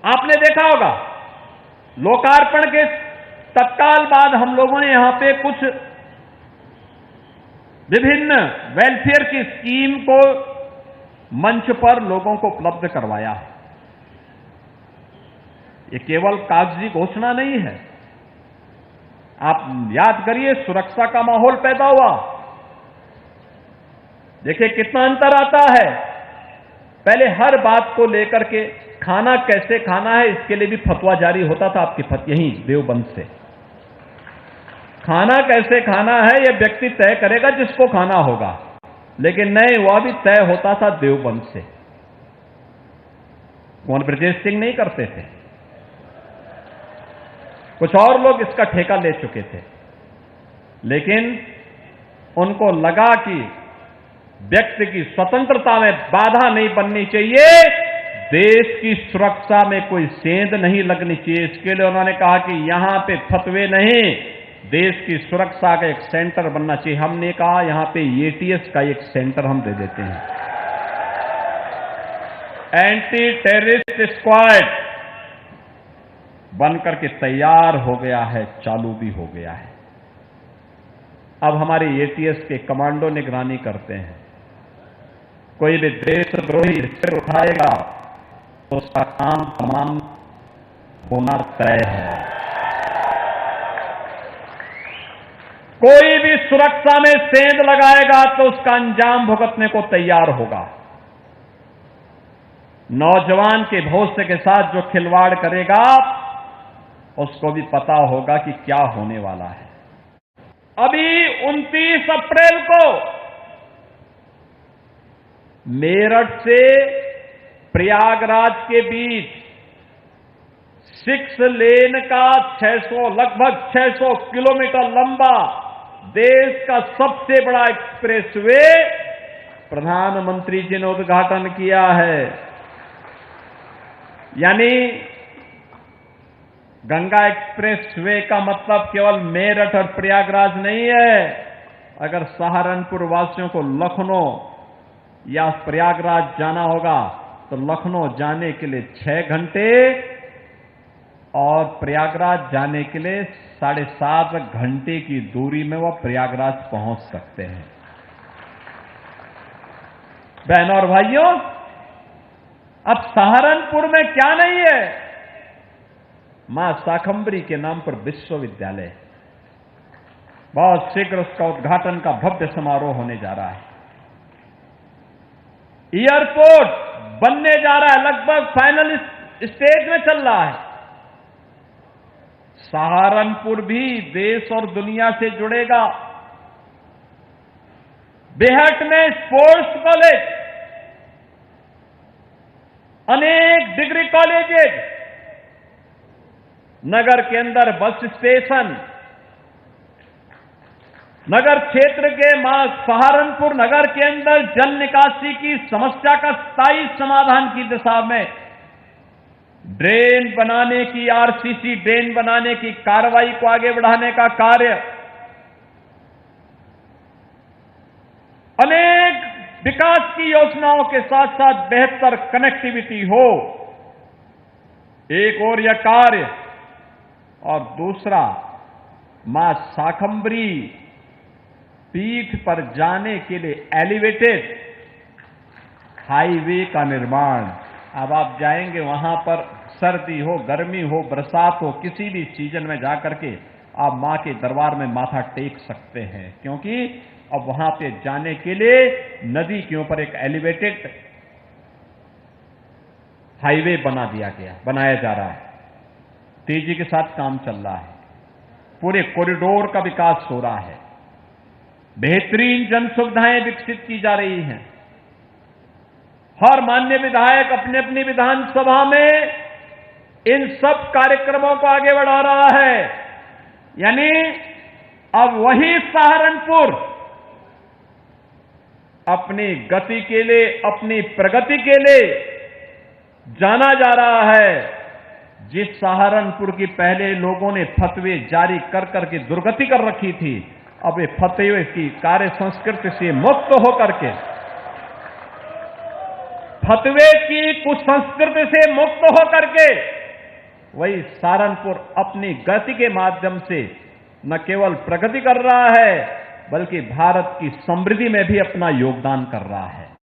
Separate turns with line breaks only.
आपने देखा होगा, लोकार्पण के तत्काल बाद हम लोगों ने यहां पे कुछ विभिन्न वेलफेयर की स्कीम को मंच पर लोगों को उपलब्ध करवाया है। ये केवल कागजी घोषणा नहीं है। आप याद करिए, सुरक्षा का माहौल पैदा हुआ। देखिए कितना अंतर आता है। पहले हर बात को लेकर के खाना कैसे खाना है इसके लिए भी फतवा जारी होता था आपके यहीं देवबंद से। खाना कैसे खाना है यह व्यक्ति तय करेगा जिसको खाना होगा, लेकिन नहीं, वह भी तय होता था देवबंद से। कौन? ब्रजेश सिंह नहीं करते थे, कुछ और लोग इसका ठेका ले चुके थे। लेकिन उनको लगा कि व्यक्ति की स्वतंत्रता में बाधा नहीं बननी चाहिए, देश की सुरक्षा में कोई सेंध नहीं लगनी चाहिए। इसके लिए उन्होंने कहा कि यहां पे फतवे नहीं, देश की सुरक्षा का एक सेंटर बनना चाहिए। हमने कहा यहां पे एटीएस का एक सेंटर हम दे देते हैं, एंटी टेररिस्ट स्क्वाड बनकर के तैयार हो गया है, चालू भी हो गया है। अब हमारे एटीएस के कमांडो निगरानी करते हैं। कोई भी देशद्रोही सिर उठाएगा तो उसका काम तमाम होना तय है। कोई भी सुरक्षा में सेंध लगाएगा तो उसका अंजाम भुगतने को तैयार होगा। नौजवान के भविष्य के साथ जो खिलवाड़ करेगा उसको भी पता होगा कि क्या होने वाला है। अभी 29 अप्रैल को मेरठ से प्रयागराज के बीच 6 लेन का लगभग 600 किलोमीटर लंबा देश का सबसे बड़ा एक्सप्रेसवे प्रधानमंत्री जी ने उद्घाटन किया है। यानी गंगा एक्सप्रेसवे का मतलब केवल मेरठ और प्रयागराज नहीं है। अगर सहारनपुर वासियों को लखनऊ या प्रयागराज जाना होगा तो लखनऊ जाने के लिए 6 घंटे और प्रयागराज जाने के लिए 7.5 घंटे की दूरी में वह प्रयागराज पहुंच सकते हैं। बहनों और भाइयों, अब सहारनपुर में क्या नहीं है? मां शाकंभरी के नाम पर विश्वविद्यालय, बहुत शीघ्र उसका उद्घाटन का भव्य समारोह होने जा रहा है। एयरपोर्ट बनने जा रहा है, लगभग फाइनल स्टेज में चल रहा है। सहारनपुर भी देश और दुनिया से जुड़ेगा। बेहट में स्पोर्ट्स कॉलेज, अनेक डिग्री कॉलेजेस, नगर के अंदर बस स्टेशन, नगर क्षेत्र के सहारनपुर नगर के अंदर जल निकासी की समस्या का स्थायी समाधान की दिशा में ड्रेन बनाने की, आरसीसी ड्रेन बनाने की कार्रवाई को आगे बढ़ाने का कार्य, अनेक विकास की योजनाओं के साथ साथ बेहतर कनेक्टिविटी हो, एक और यह कार्य, और दूसरा मां शाकंभरी पीठ पर जाने के लिए एलिवेटेड हाईवे का निर्माण। अब आप जाएंगे वहां पर, सर्दी हो, गर्मी हो, बरसात हो, किसी भी सीजन में जाकर के आप मां के दरबार में माथा टेक सकते हैं, क्योंकि अब वहां पे जाने के लिए नदी के ऊपर एक एलिवेटेड हाईवे बनाया जा रहा है। तेजी के साथ काम चल रहा है, पूरे कॉरिडोर का विकास हो रहा है, बेहतरीन जन सुविधाएं विकसित की जा रही हैं। हर माननीय विधायक अपने अपनी विधानसभा में इन सब कार्यक्रमों को आगे बढ़ा रहा है। यानी अब वही सहारनपुर अपनी गति के लिए, अपनी प्रगति के लिए जाना जा रहा है। जिस सहारनपुर की पहले लोगों ने फतवे जारी कर करके दुर्गति कर रखी थी, अब ये फतवे की कार्य संस्कृति से मुक्त होकर के फतवे की कुसंस्कृति से मुक्त होकर के वही सहारनपुर अपनी गति के माध्यम से न केवल प्रगति कर रहा है बल्कि भारत की समृद्धि में भी अपना योगदान कर रहा है।